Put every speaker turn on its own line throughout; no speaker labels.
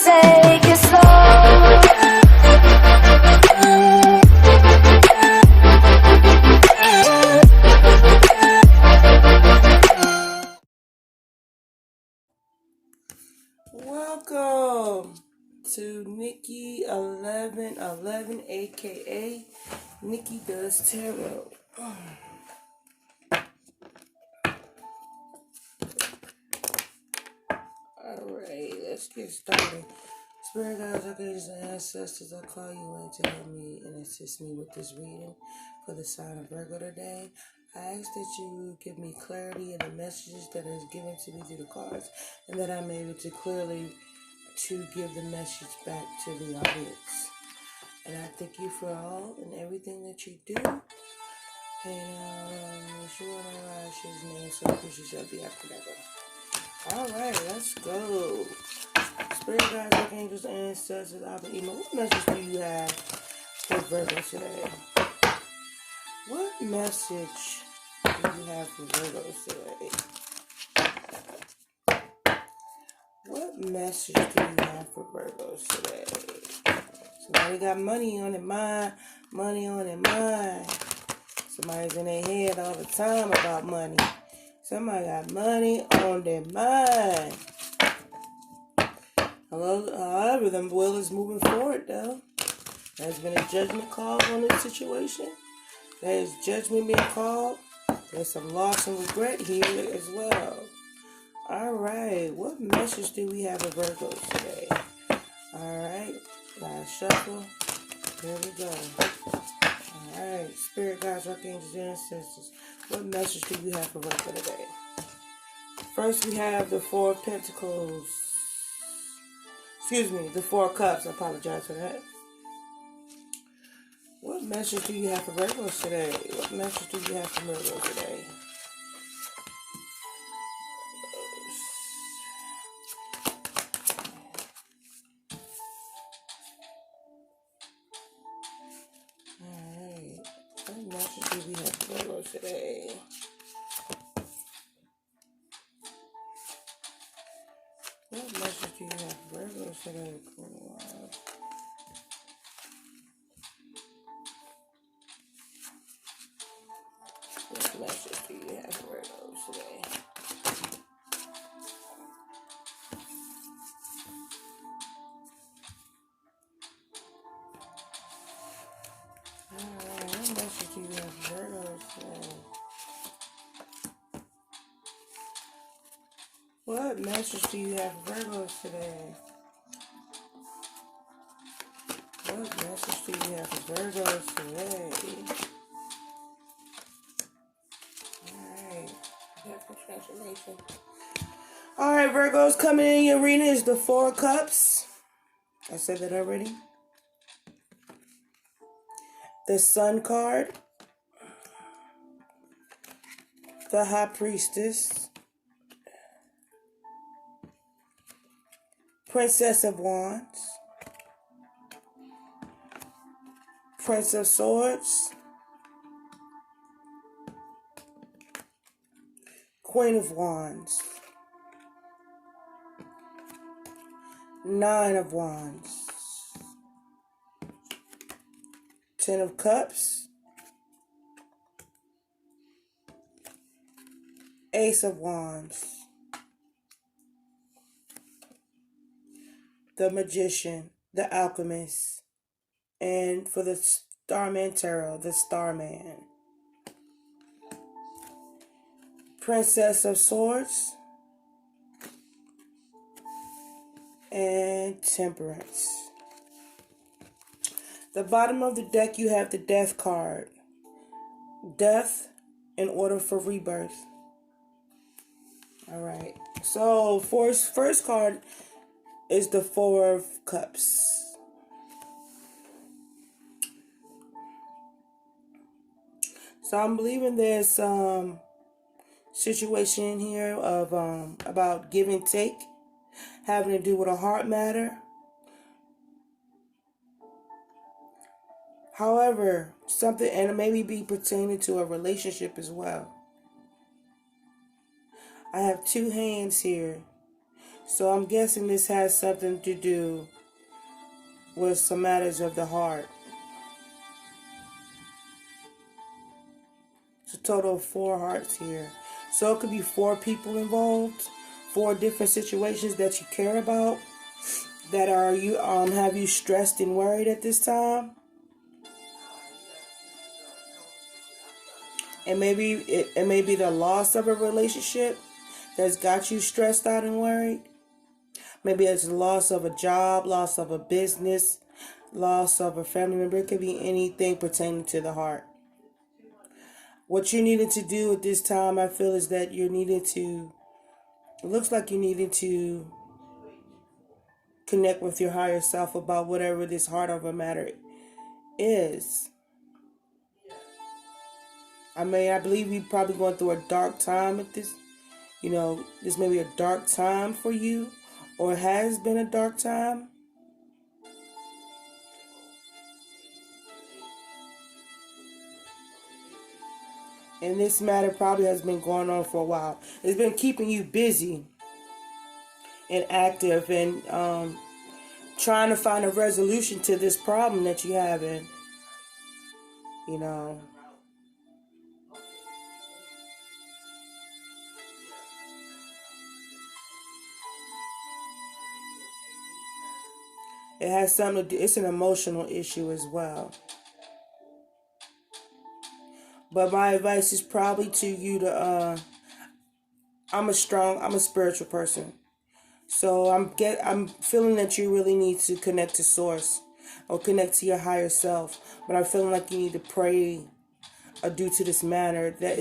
take it slow.
Welcome to Nikki 1111, aka Nikki Does Tarot. Alright, let's get started. Spirit guides, archangels, and ancestors, I call you in to help me and assist me with this reading for the sign of Virgo today. I ask that you give me clarity in the messages that is given to me through the cards, and that I'm able to clearly to give the message back to the audience. And I thank you for all and everything that you do. And Yeshua and Rasha's name, so Christian shall be after never. Alright, let's go. Spirit guides, archangels, ancestors, Abba, Emo. What message do you have for Virgo today? What message do you have for Virgo today? What message do you have for Virgos today? Somebody got money on their mind, money on their mind. Somebody's in their head all the time about money. Somebody got money on their mind. However, the will is moving forward, though. There's been a judgment call on this situation. There's judgment being called. There's some loss and regret here as well. Alright, what message do we have of Virgos today? Alright, last shuffle. Here we go. Alright, Spirit guides, archangels, and ancestors. What message do you have for Virgo today? First, we have the Four of Pentacles. Excuse me, the Four of Cups. I apologize for that. What message do you have for Virgos today? What message do you have for Virgos today? Alright, what message do we have for Virgos today? What message do you have for Virgos today? Cool. What message do you have for Virgos today? Alright, what message do you have for Virgos today? What message do you have for Virgos today? What message do you have for Virgos today? Alright, definitely transformation. Alright, Virgos, coming in your arena is the Four of Cups. I said that already. The Sun card. The High Priestess. Princess of Wands. Prince of Swords. Queen of Wands. Nine of Wands. Ten of Cups. Ace of Wands. The Magician, the Alchemist, and for the Starman Tarot, the Starman. Princess of Swords, and Temperance. The bottom of the deck, you have the Death card. Death in order for rebirth. Alright, so first card is the Four of Cups. So I'm believing there's some situation here of about give and take, having to do with a heart matter. However, something, and it maybe be pertaining to a relationship as well. I have two hands here. So I'm guessing this has something to do with some matters of the heart. It's a total of 4 hearts here. So it could be 4 people involved, 4 different situations that you care about that are you have you stressed and worried at this time. And maybe it may be the loss of a relationship that's got you stressed out and worried. Maybe it's the loss of a job, loss of a business, loss of a family member. It could be anything pertaining to the heart. What you needed to do at this time, I feel, is that you needed to, it looks like you needed to connect with your higher self about whatever this heart of a matter is. I mean, I believe you're probably going through a dark time at this. This may be a dark time for you, or it has been a dark time. And this matter probably has been going on for a while. It's been keeping you busy and active and trying to find a resolution to this problem that you have in. It has something to do, it's an emotional issue as well. But my advice is probably to you to, I'm a spiritual person. So I'm feeling that you really need to connect to source or connect to your higher self. But I'm feeling like you need to pray due to this matter that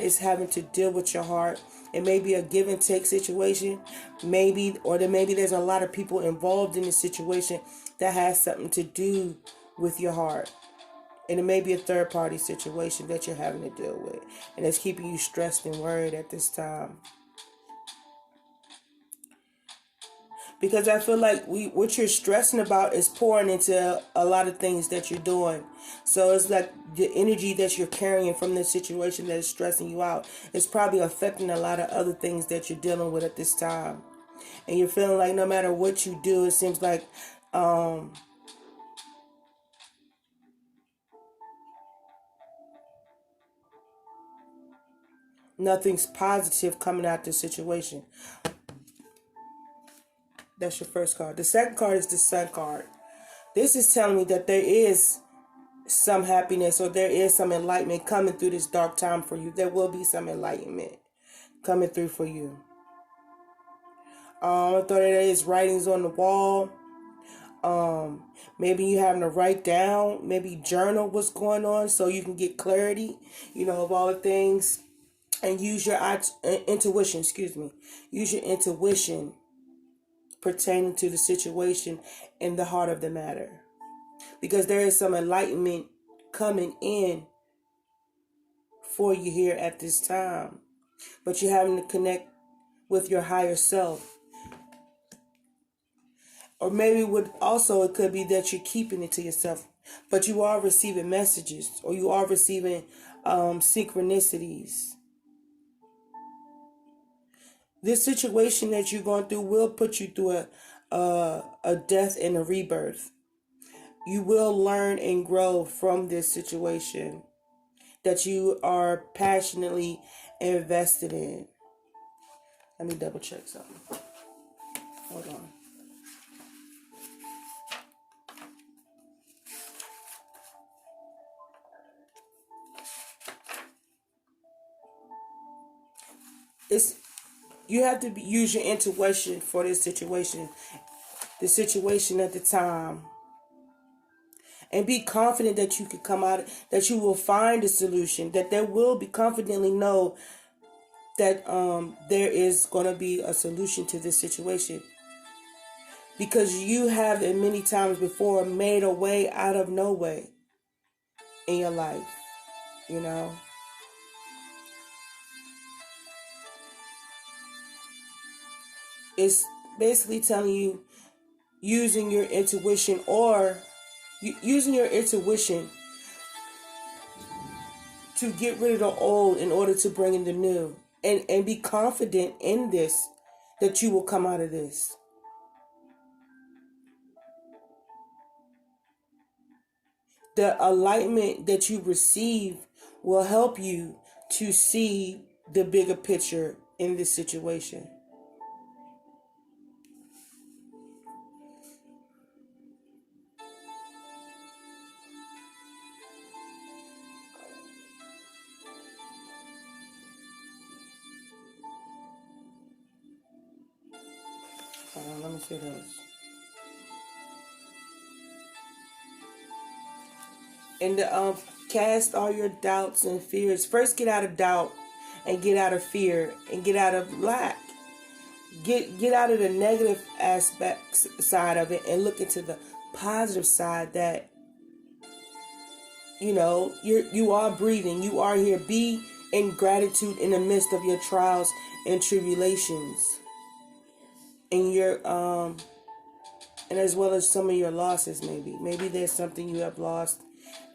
is having to deal with your heart. It may be a give and take situation, maybe there's a lot of people involved in this situation that has something to do with your heart. And it may be a third party situation that you're having to deal with. And it's keeping you stressed and worried at this time. Because I feel like what you're stressing about is pouring into a lot of things that you're doing. So it's like the energy that you're carrying from this situation that is stressing you out is probably affecting a lot of other things that you're dealing with at this time. And you're feeling like no matter what you do, it seems like nothing's positive coming out this situation. That's your first card. The second card is the Sun card. This is telling me that there is some happiness or there is some enlightenment coming through this dark time for you. There will be some enlightenment coming through for you. I thought there is writings on the wall. Maybe you having to write down, maybe journal what's going on so you can get clarity, of all the things, and use your intuition. Use your intuition pertaining to the situation and the heart of the matter, because there is some enlightenment coming in for you here at this time, but you're having to connect with your higher self. Or maybe it could be that you're keeping it to yourself, but you are receiving messages or you are receiving synchronicities. This situation that you're going through will put you through a death and a rebirth. You will learn and grow from this situation that you are passionately invested in. Let me double check something. Hold on. You have to use your intuition for this situation at the time, and be confident that you can come out, that you will find a solution, that there will be confidently know that there is going to be a solution to this situation, because you have it many times before made a way out of no way in your life, It's basically telling you using your intuition to get rid of the old in order to bring in the new. and be confident in this, that you will come out of this. The enlightenment that you receive will help you to see the bigger picture in this situation. Let me see this. And cast all your doubts and fears. First, get out of doubt, and get out of fear, and get out of lack. Get out of the negative aspects side of it, and look into the positive side, that you are breathing, you are here. Be in gratitude in the midst of your trials and tribulations, and and as well as some of your losses. Maybe there's something you have lost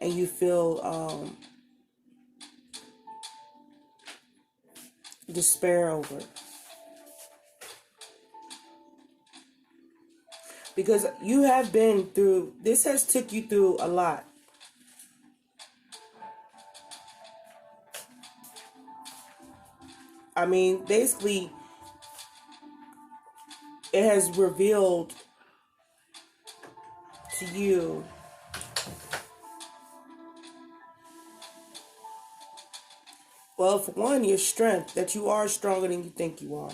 and you feel despair over, because you have been through this, has took you through a lot. I mean, basically, it has revealed to you well, for one, your strength, that you are stronger than you think you are.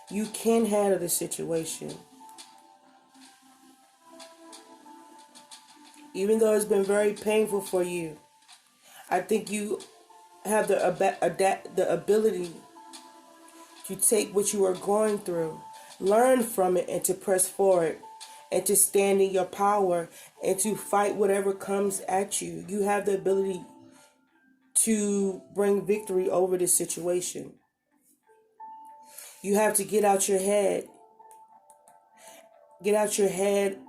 You can handle the situation. Even though it's been very painful for you, I think you have the ability to take what you are going through, learn from it, and to press forward, and to stand in your power, and to fight whatever comes at you. You have the ability to bring victory over this situation. You have to get out your head. Get out your head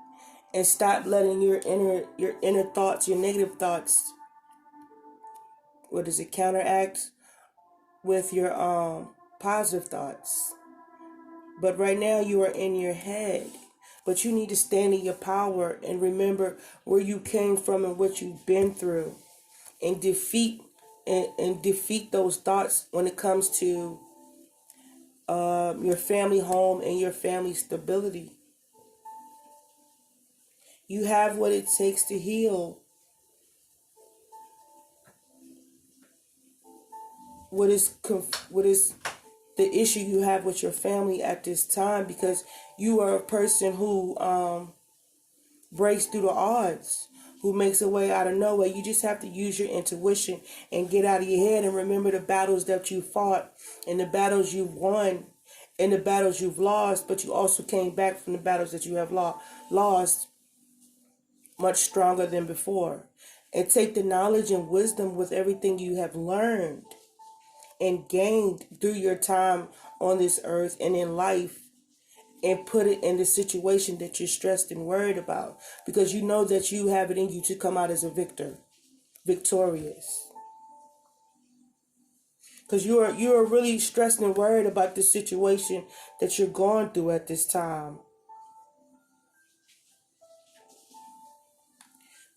and stop letting your inner thoughts, your negative thoughts, counteract with your positive thoughts. But right now you are in your head. But you need to stand in your power and remember where you came from and what you've been through, and defeat those thoughts when it comes to your family home and your family stability. You have what it takes to heal. What is the issue you have with your family at this time? Because you are a person who breaks through the odds, who makes a way out of no way. You just have to use your intuition and get out of your head and remember the battles that you fought, and the battles you've won, and the battles you've lost. But you also came back from the battles that you have lost much stronger than before. And take the knowledge and wisdom with everything you have learned and gained through your time on this earth and in life, and put it in the situation that you're stressed and worried about, because you know that you have it in you to come out as a victorious. Because you are really stressed and worried about the situation that you're going through at this time.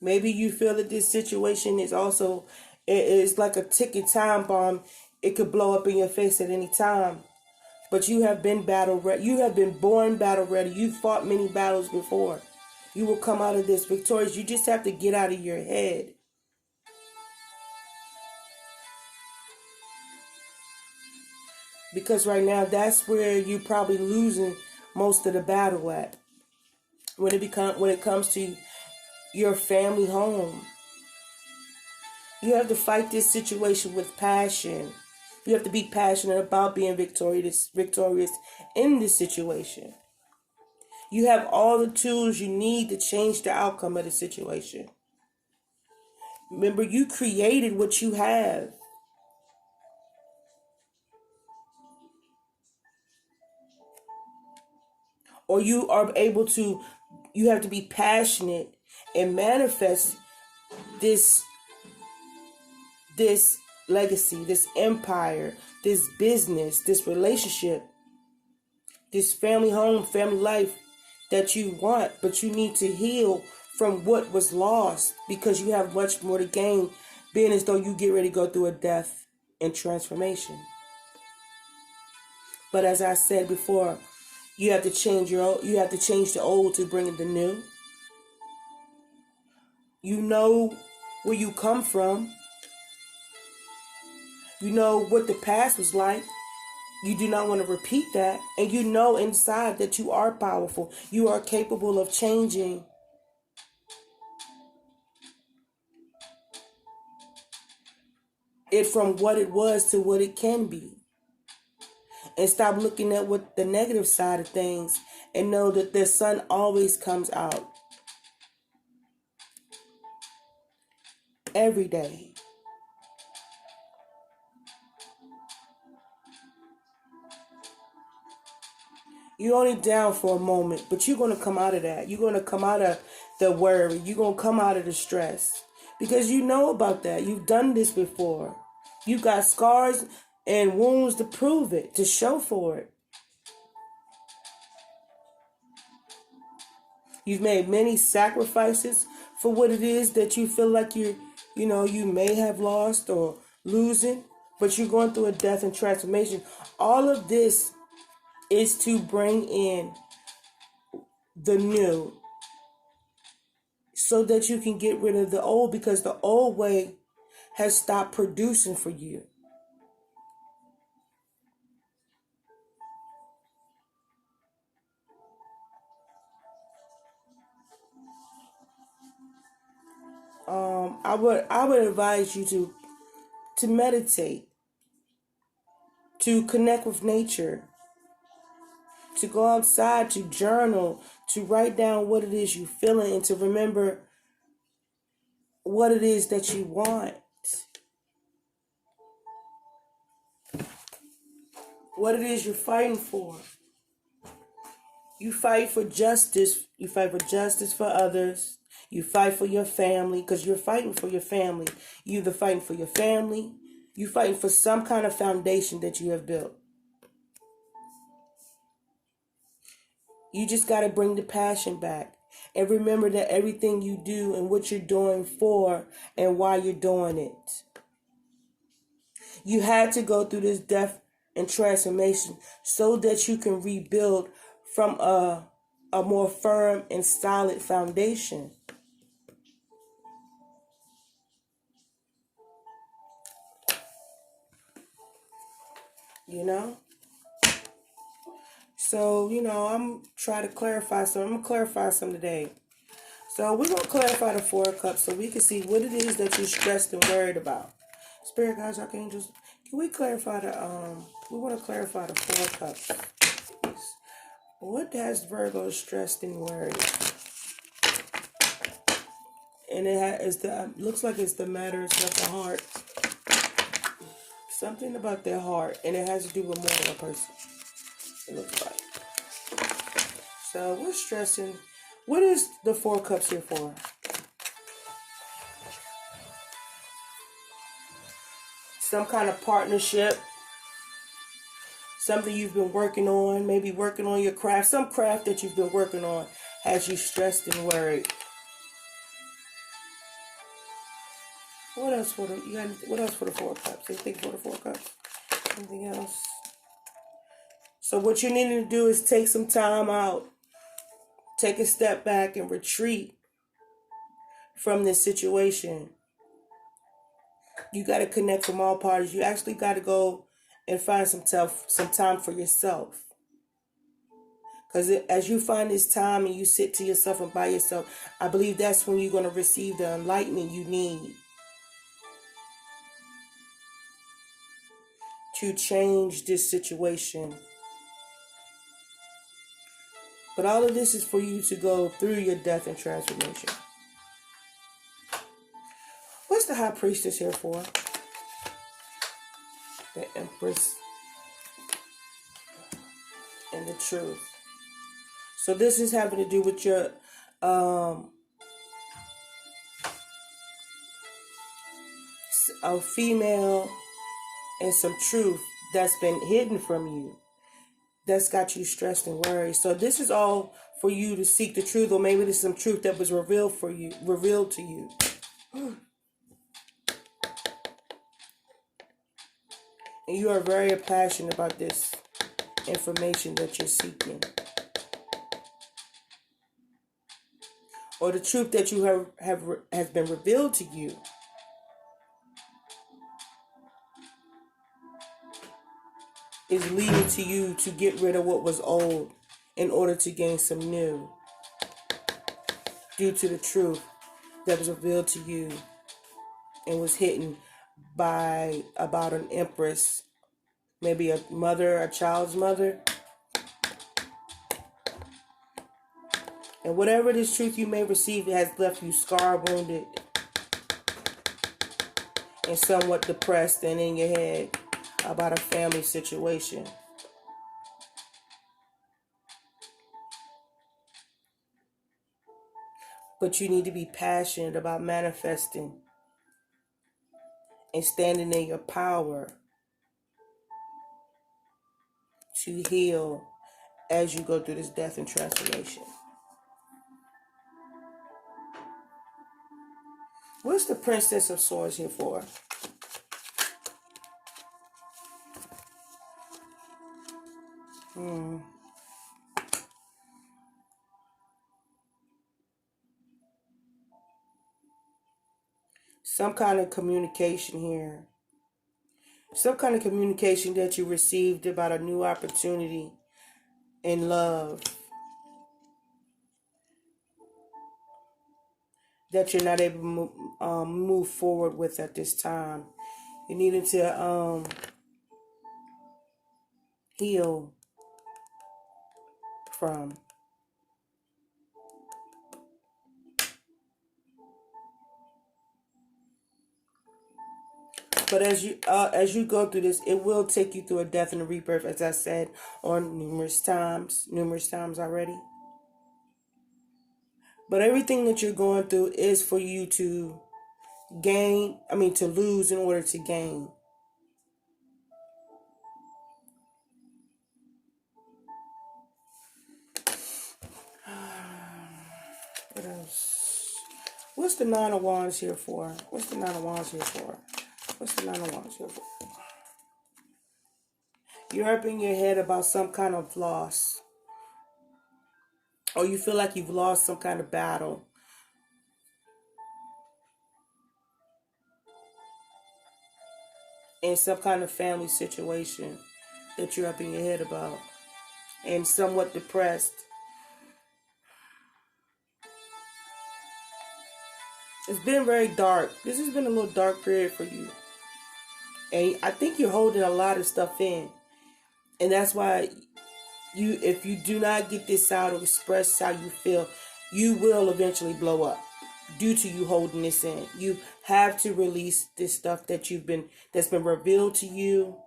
Maybe you feel that this situation is also, it is like a ticking time bomb. It could blow up in your face at any time. But you have been battle ready. You have been born battle ready. You've fought many battles before. You will come out of this victorious. You just have to get out of your head. Because right now, that's where you're probably losing most of the battle at. When it comes to your family home, you have to fight this situation with passion. You have to be passionate about being victorious in this situation. You have all the tools you need to change the outcome of the situation. Remember, you created what you have. Or you have to be passionate and manifest this legacy, this empire, this business, this relationship, this family home, family life that you want, but you need to heal from what was lost because you have much more to gain, being as though you get ready to go through a death and transformation. But as I said before, you have to change the old to bring in the new. You know where you come from. You know what the past was like. You do not want to repeat that. And you know inside that you are powerful. You are capable of changing it from what it was to what it can be. And stop looking at what the negative side of things and know that the sun always comes out every day. You're only down for a moment, but you're going to come out of that. You're going to come out of the worry. You're going to come out of the stress because you know about that. You've done this before. You got scars and wounds to prove it, to show for it. You've made many sacrifices for what it is that you feel like you may have lost or losing, but you're going through a death and transformation. All of this is to bring in the new so that you can get rid of the old, because the old way has stopped producing for you. I would advise you to meditate, to connect with nature, to go outside, to journal, to write down what it is you're feeling, and to remember what it is that you want, what it is you're fighting for. You fight for justice. You fight for justice for others. You fight for your family because you're fighting for your family. You're either fighting for your family, you're fighting for some kind of foundation that you have built. You just got to bring the passion back. And remember that everything you do and what you're doing for and why you're doing it. You had to go through this death and transformation so that you can rebuild from a more firm and solid foundation. You know? So, I'm trying to clarify some. I'm going to clarify some today. So, we're going to clarify the Four of Cups so we can see what it is that you're stressed and worried about. Spirit guides, archangels, can we clarify we want to clarify the Four of Cups. What has Virgo stressed and worried? And looks like it's the matters of the heart. Something about their heart, and it has to do with more than a person. It looks like. So we're stressing. What is the Four of Cups here for? Some kind of partnership. Something you've been working on. Maybe working on your craft. Some craft that you've been working on has you stressed and worried. What else for the Four of Cups? Anything for the Four of Cups? Anything else? So what you need to do is take some time out. Take a step back and retreat from this situation. You got to connect from all parties. You actually got to go and find some time for yourself. Because as you find this time and you sit to yourself and by yourself, I believe that's when you're going to receive the enlightenment you need to change this situation. But all of this is for you to go through your death and transformation. What's the High Priestess here for? The Empress and the Truth. So this is having to do with your a female and some truth that's been hidden from you, that's got you stressed and worried. So this is all for you to seek the truth, or maybe there's some truth that was revealed to you. And you are very passionate about this information that you're seeking. Or the truth that you has been revealed to you. Is leading to you to get rid of what was old in order to gain some new. Due to the truth that was revealed to you and was hidden by about an empress, maybe a mother, a child's mother. And whatever this truth you may receive has left you scar wounded and somewhat depressed and in your head about a family situation. But you need to be passionate about manifesting and standing in your power to heal as you go through this death and transformation. What's the Princess of Swords here for? Some kind of communication here. Some kind of communication that you received about a new opportunity in love that you're not able to move forward with at this time. You needed to heal from. But as you go through this, it will take you through a death and a rebirth, as I said on numerous times already. But everything that you're going through is for you to to lose in order to gain. What else? What's the Nine of Wands here for? What's the Nine of Wands here for? What's the Nine of Wands here for? You're up in your head about some kind of loss. Or you feel like you've lost some kind of battle. In some kind of family situation that you're up in your head about. And somewhat depressed. It's been very dark. This has been a little dark period for you. And I think you're holding a lot of stuff in. And that's why if you do not get this out or express how you feel, you will eventually blow up due to you holding this in. You have to release this stuff that's been revealed to you.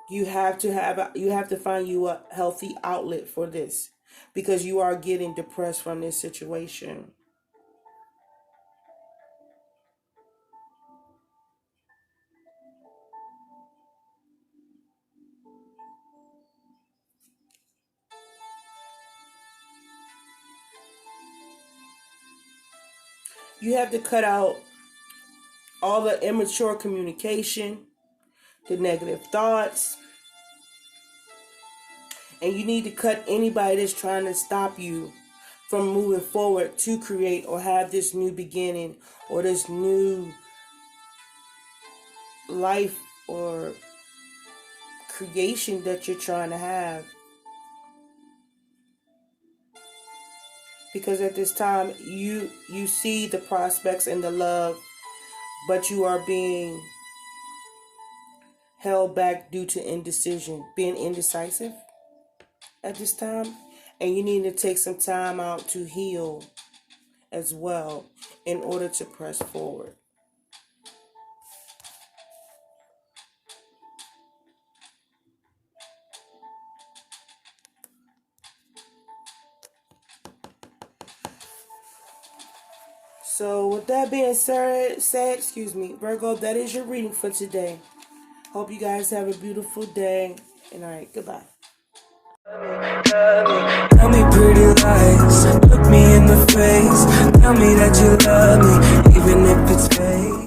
You have to find you a healthy outlet for this, because you are getting depressed from this situation. You have to cut out all the immature communication, the negative thoughts, and you need to cut anybody that's trying to stop you from moving forward to create or have this new beginning or this new life or creation that you're trying to have. Because at this time you see the prospects and the love, but you are being held back due to indecision, being indecisive at this time. And you need to take some time out to heal as well in order to press forward. So with that being said, excuse me, Virgo, that is your reading for today. Hope you guys have a beautiful day. And alright, goodbye.
Tell me pretty lies, look me in the face. Tell me that you love me, even if it's fake.